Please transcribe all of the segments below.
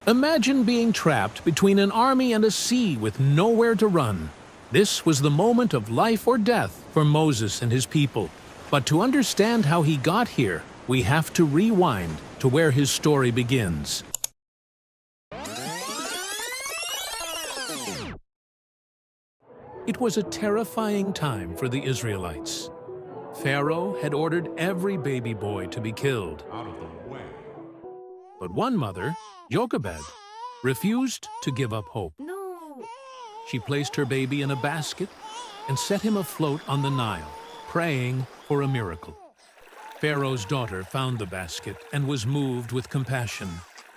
Imagine being trapped between an army and a sea with nowhere to run. This was the moment of life or death for Moses and his people. But to understand how he got here, we have to rewind to where his story begins. It was a terrifying time for the Israelites. Pharaoh had ordered every baby boy to be killed. But one mother, Jochebed, refused to give up hope. No. She placed her baby in a basket and set him afloat on the Nile, praying for a miracle. Pharaoh's daughter found the basket and was moved with compassion.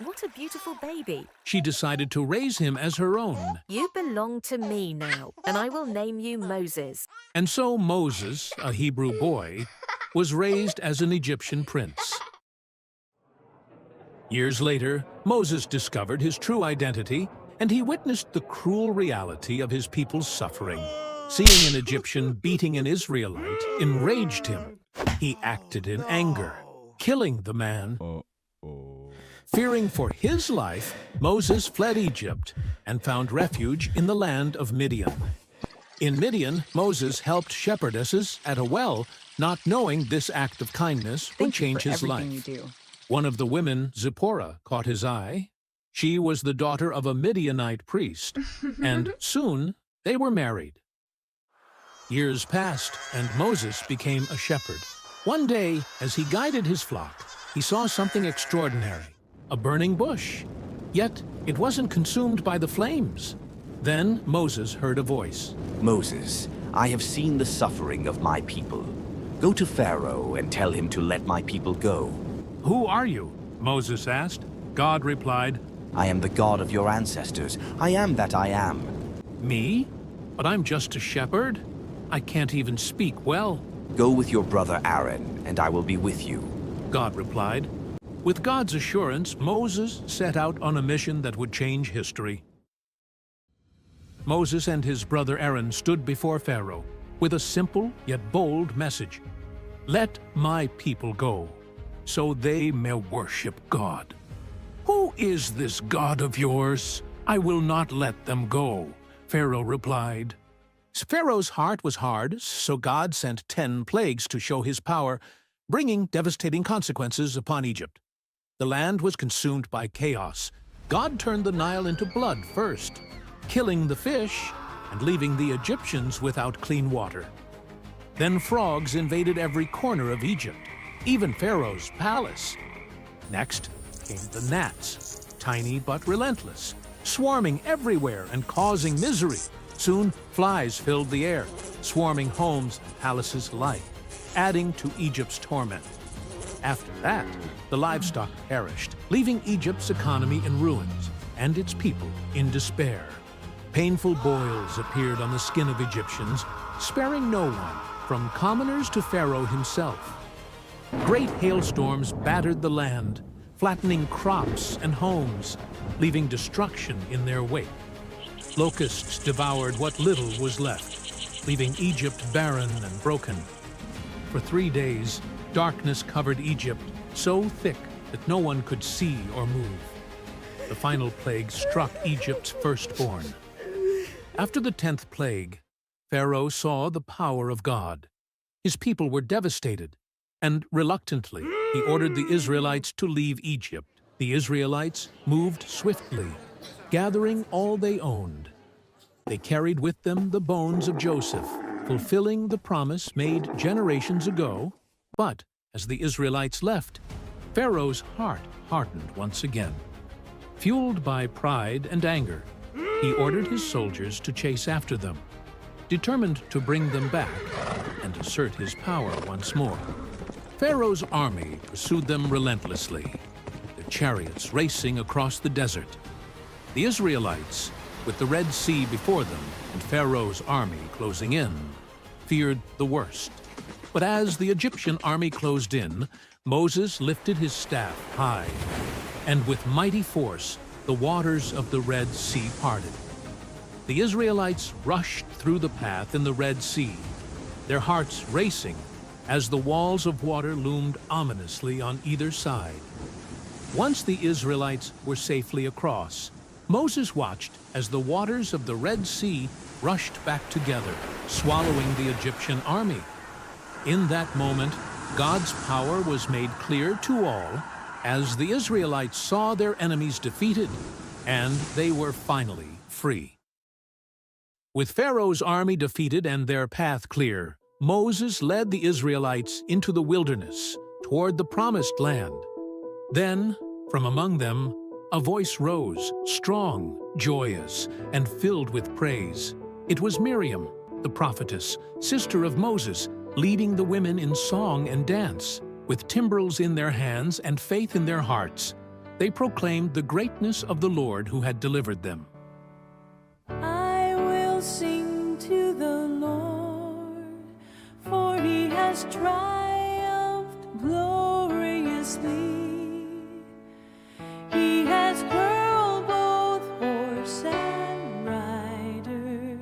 What a beautiful baby. She decided to raise him as her own. You belong to me now, and I will name you Moses. And so Moses, a Hebrew boy, was raised as an Egyptian prince. Years later, Moses discovered his true identity, and he witnessed the cruel reality of his people's suffering. Seeing an Egyptian beating an Israelite enraged him. He acted in anger, killing the man. Fearing for his life, Moses fled Egypt and found refuge in the land of Midian. In Midian, Moses helped shepherdesses at a well, not knowing this act of kindness would change his life. One of the women, Zipporah, caught his eye. She was the daughter of a Midianite priest, and soon they were married. Years passed, and Moses became a shepherd. One day, as he guided his flock, he saw something extraordinary, a burning bush. Yet it wasn't consumed by the flames. Then Moses heard a voice. Moses, I have seen the suffering of my people. Go to Pharaoh and tell him to let my people go. Who are you? Moses asked. God replied, I am the God of your ancestors. I am that I am. Me? But I'm just a shepherd. I can't even speak well. Go with your brother Aaron, and I will be with you. God replied. With God's assurance, Moses set out on a mission that would change history. Moses and his brother Aaron stood before Pharaoh with a simple yet bold message. Let my people go, so they may worship God. Who is this God of yours? I will not let them go, Pharaoh replied. Pharaoh's heart was hard, so God sent 10 plagues to show his power, bringing devastating consequences upon Egypt. The land was consumed by chaos. God turned the Nile into blood first, killing the fish and leaving the Egyptians without clean water. Then frogs invaded every corner of Egypt, even Pharaoh's palace. Next came the gnats, tiny but relentless, swarming everywhere and causing misery. Soon, flies filled the air, swarming homes and palaces alike, adding to Egypt's torment. After that, the livestock perished, leaving Egypt's economy in ruins and its people in despair. Painful boils appeared on the skin of Egyptians, sparing no one, from commoners to Pharaoh himself. Great hailstorms battered the land, flattening crops and homes, leaving destruction in their wake. Locusts devoured what little was left, leaving Egypt barren and broken. For 3 days, darkness covered Egypt, so thick that no one could see or move. The final plague struck Egypt's firstborn. After the 10th plague, Pharaoh saw the power of God. His people were devastated, and reluctantly, he ordered the Israelites to leave Egypt. The Israelites moved swiftly, gathering all they owned. They carried with them the bones of Joseph, fulfilling the promise made generations ago. But as the Israelites left, Pharaoh's heart hardened once again. Fueled by pride and anger, he ordered his soldiers to chase after them, determined to bring them back and assert his power once more. Pharaoh's army pursued them relentlessly, their chariots racing across the desert. The Israelites, with the Red Sea before them and Pharaoh's army closing in, feared the worst. But as the Egyptian army closed in, Moses lifted his staff high, and with mighty force, the waters of the Red Sea parted. The Israelites rushed through the path in the Red Sea, their hearts racing as the walls of water loomed ominously on either side. Once the Israelites were safely across, Moses watched as the waters of the Red Sea rushed back together, swallowing the Egyptian army. In that moment, God's power was made clear to all as the Israelites saw their enemies defeated, and they were finally free. With Pharaoh's army defeated and their path clear, Moses led the Israelites into the wilderness toward the Promised Land. Then, from among them, a voice rose, strong, joyous, and filled with praise. It was Miriam, the prophetess, sister of Moses, leading the women in song and dance. With timbrels in their hands and faith in their hearts, they proclaimed the greatness of the Lord who had delivered them. I will sing to the Lord, for he has triumphed gloriously. He has hurled both horse and rider.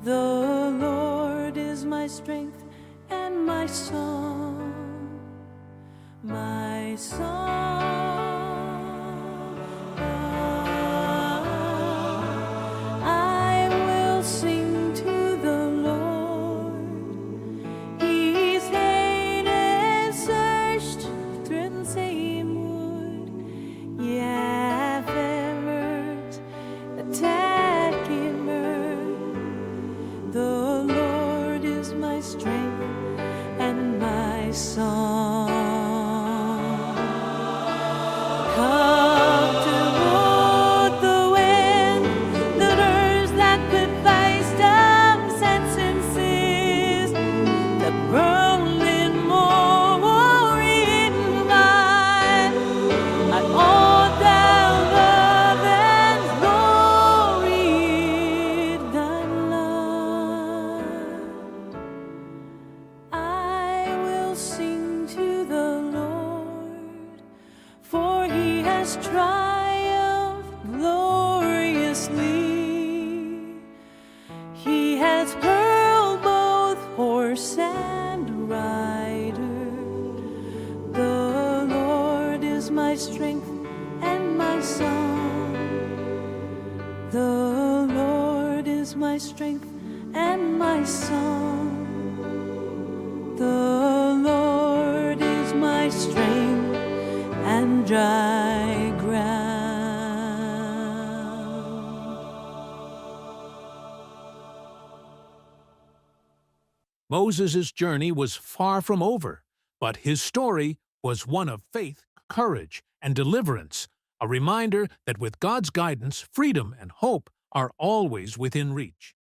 The Lord is my strength and my song, my song. I will sing to the Lord. He's hated, searched, through same wood. Yeah, ferret, attack him. The Lord is my strength and my song. Come to both the wind, the birds that could face dumb sentences, the burning more in mine. I all down love and glory thy love. I will sing to the Lord, for he has triumphed gloriously. He has hurled both horse and rider. The Lord is my strength and my song. The Lord is my strength and my song. The Lord is my strength and dry ground. Moses' journey was far from over, but his story was one of faith, courage, and deliverance, a reminder that with God's guidance, freedom and hope are always within reach.